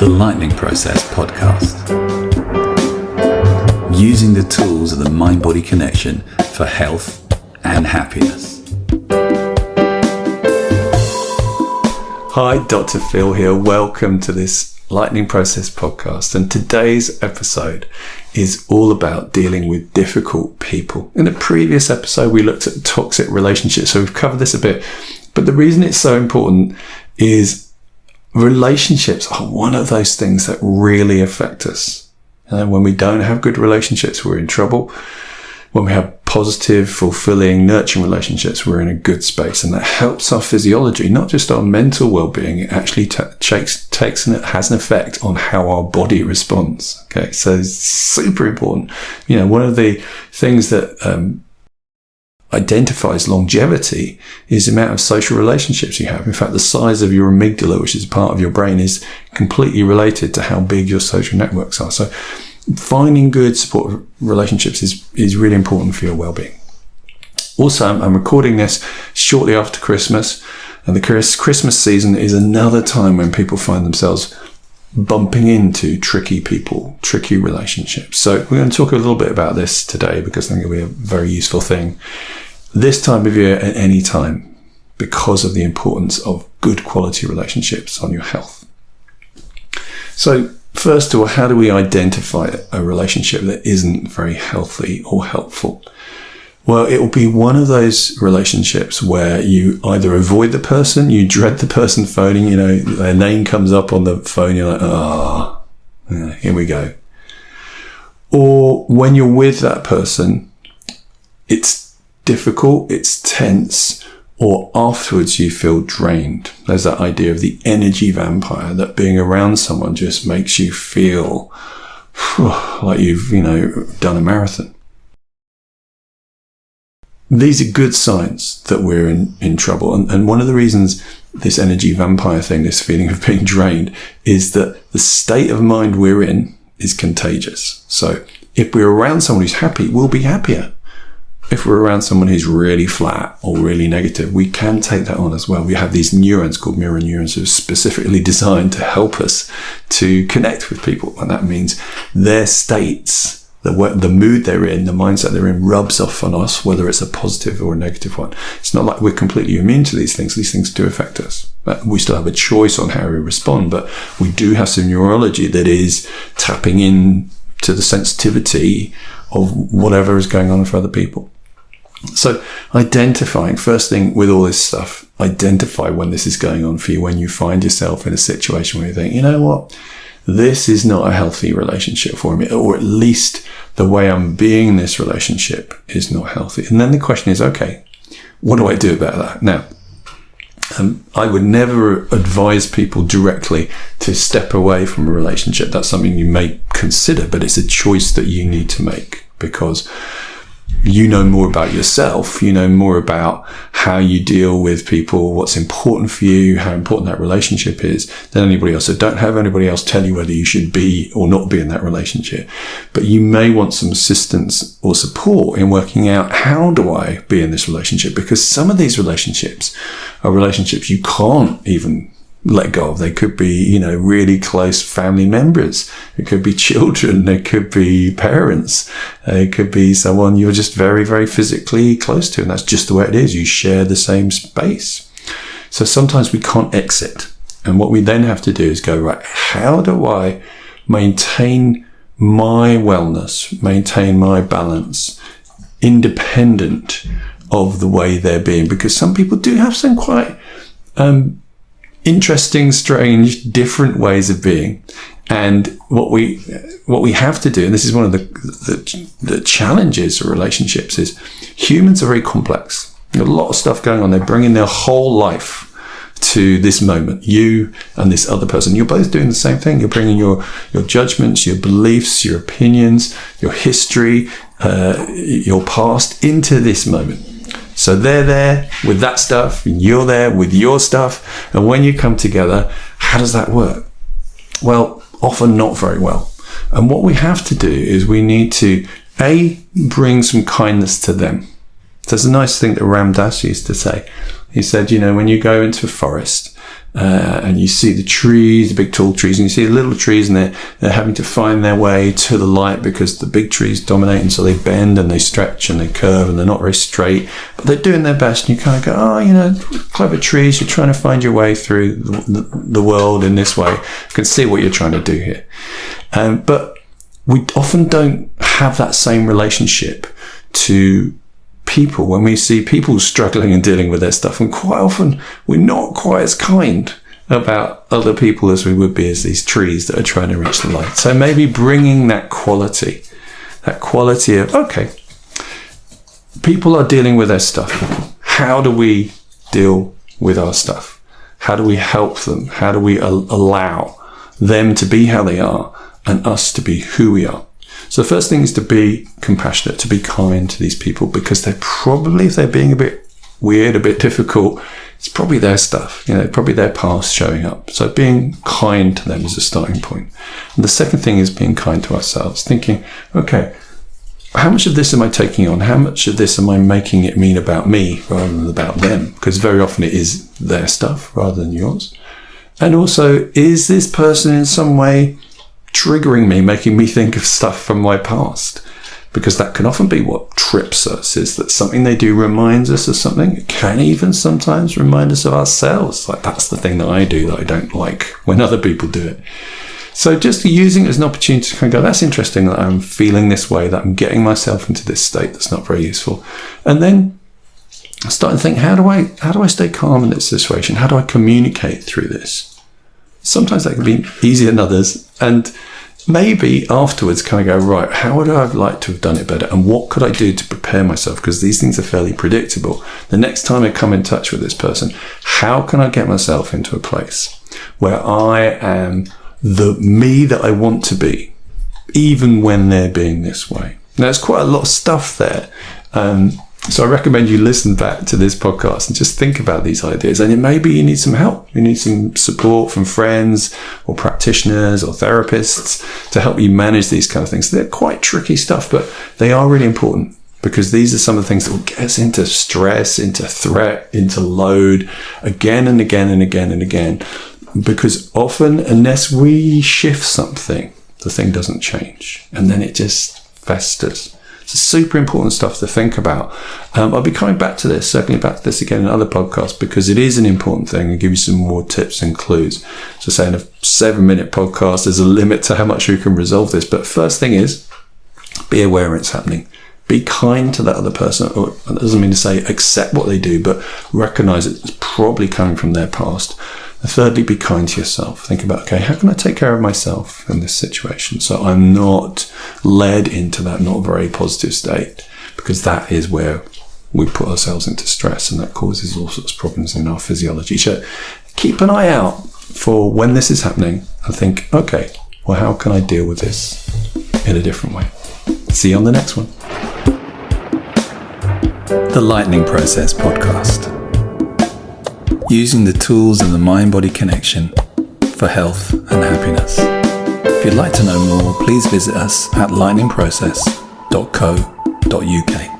The Lightning Process Podcast. Using the tools of the mind-body connection for health and happiness. Hi, Dr. Phil here. Welcome to this Lightning Process Podcast. And today's episode is all about dealing with difficult people. In the previous episode, we looked at toxic relationships, so we've covered this a bit. But the reason it's so important is relationships are one of those things that really affect us. And when we don't have good relationships, we're in trouble. When we have positive, fulfilling, nurturing relationships, we're in a good space. And that helps our physiology, not just our mental well-being. It actually takes and it has an effect on how our body responds. Okay, so it's super important. You know, one of the things that identifies longevity is the amount of social relationships you have. In fact, the size of your amygdala, which is a part of your brain, is completely related to how big your social networks are. So finding good supportive relationships is really important for your well-being. Also, I'm recording this shortly after Christmas, and the Christmas season is another time when people find themselves bumping into tricky people, tricky relationships. So we're going to talk a little bit about this today because I think it'll be a very useful thing this time of year at any time because of the importance of good quality relationships on your health. So first of all, how do we identify a relationship that isn't very healthy or helpful? Well, it will be one of those relationships where you either avoid the person, you dread the person phoning, you know, their name comes up on the phone, you're like, here we go. Or when you're with that person, it's difficult, it's tense, or afterwards you feel drained. There's that idea of the energy vampire, that being around someone just makes you feel like you've, done a marathon. These are good signs that we're in trouble. And one of the reasons this energy vampire thing, this feeling of being drained, is that the state of mind we're in is contagious. So if we're around someone who's happy, we'll be happier. If we're around someone who's really flat or really negative, we can take that on as well. We have these neurons called mirror neurons who are specifically designed to help us to connect with people. And that means their states, the mood they're in, the mindset they're in rubs off on us, whether it's a positive or a negative one. It's not like we're completely immune to these things. These things do affect us. But we still have a choice on how we respond. But we do have some neurology that is tapping in to the sensitivity of whatever is going on for other people. So identifying, first thing with all this stuff, identify when this is going on for you, when you find yourself in a situation where you think, you know what, this is not a healthy relationship for me, or at least the way I'm being in this relationship is not healthy. And then the question is, okay, what do I do about that? Now, I would never advise people directly to step away from a relationship. That's something you may consider, but it's a choice that you need to make because you know more about yourself, you know more about how you deal with people, what's important for you, how important that relationship is than anybody else. So don't have anybody else tell you whether you should be or not be in that relationship. But you may want some assistance or support in working out, how do I be in this relationship? Because some of these relationships are relationships you can't even let go of. They could be, really close family members. It could be children. It could be parents. It could be someone you're just very, very physically close to. And that's just the way it is. You share the same space. So sometimes we can't exit. And what we then have to do is go, right, how do I maintain my wellness, maintain my balance, independent of the way they're being? Because some people do have some quite, interesting, strange, different ways of being. And what we have to do, and this is one of the challenges of relationships, is humans are very complex. There's a lot of stuff going on. They're bringing their whole life to this moment. You and this other person, you're both doing the same thing. You're bringing your judgments, your beliefs, your opinions, your history, your past into this moment. So they're there with that stuff, and you're there with your stuff. And when you come together, how does that work? Well, often not very well. And what we have to do is we need to, bring some kindness to them. There's a nice thing that Ram Dass used to say. He said, when you go into a forest and you see the trees, the big tall trees, and you see the little trees, and they're having to find their way to the light because the big trees dominate, and so they bend and they stretch and they curve and they're not very straight, but they're doing their best. And you kind of go, oh, clever trees, you're trying to find your way through the world in this way. You can see what you're trying to do here. But we often don't have that same relationship to people when we see people struggling and dealing with their stuff, and quite often we're not quite as kind about other people as we would be as these trees that are trying to reach the light. So maybe bringing that quality of, okay, people are dealing with their stuff. How do we deal with our stuff? How do we help them? How do we allow them to be how they are and us to be who we are? So the first thing is to be compassionate, to be kind to these people, because they're probably, if they're being a bit weird, a bit difficult, it's probably their stuff, probably their past showing up. So being kind to them is a starting point. And the second thing is being kind to ourselves, thinking, okay, how much of this am I taking on? How much of this am I making it mean about me rather than about them? Because very often it is their stuff rather than yours. And also, is this person in some way triggering me, making me think of stuff from my past? Because that can often be what trips us, is that something they do reminds us of something. It can even sometimes remind us of ourselves. Like, that's the thing that I do that I don't like when other people do it. So just using it as an opportunity to kind of go, that's interesting that I'm feeling this way, that I'm getting myself into this state that's not very useful. And then start to think, how do I stay calm in this situation? How do I communicate through this? Sometimes that can be easier than others. And maybe afterwards kind of go, right, how would I have liked to have done it better? And what could I do to prepare myself? Because these things are fairly predictable. The next time I come in touch with this person, how can I get myself into a place where I am the me that I want to be, even when they're being this way? Now, there's quite a lot of stuff there. So I recommend you listen back to this podcast and just think about these ideas. And maybe you need some help. You need some support from friends or practitioners or therapists to help you manage these kind of things. They're quite tricky stuff, but they are really important, because these are some of the things that will get us into stress, into threat, into load again and again and again and again. Because often, unless we shift something, the thing doesn't change. And then it just festers. It's super important stuff to think about. I'll be coming back to this, circling back to this again in other podcasts, because it is an important thing, and give you some more tips and clues. So say in a 7-minute podcast, there's a limit to how much you can resolve this. But first thing is, be aware it's happening. Be kind to that other person. Or that doesn't mean to say accept what they do, but recognize it's probably coming from their past. And thirdly, be kind to yourself. Think about, okay, how can I take care of myself in this situation so I'm not led into that not very positive state? Because that is where we put ourselves into stress, and that causes all sorts of problems in our physiology. So keep an eye out for when this is happening and think, okay, well, how can I deal with this in a different way? See you on the next one. The Lightning Process Podcast. Using the tools of the mind-body connection for health and happiness. If you'd like to know more, please visit us at lightningprocess.co.uk.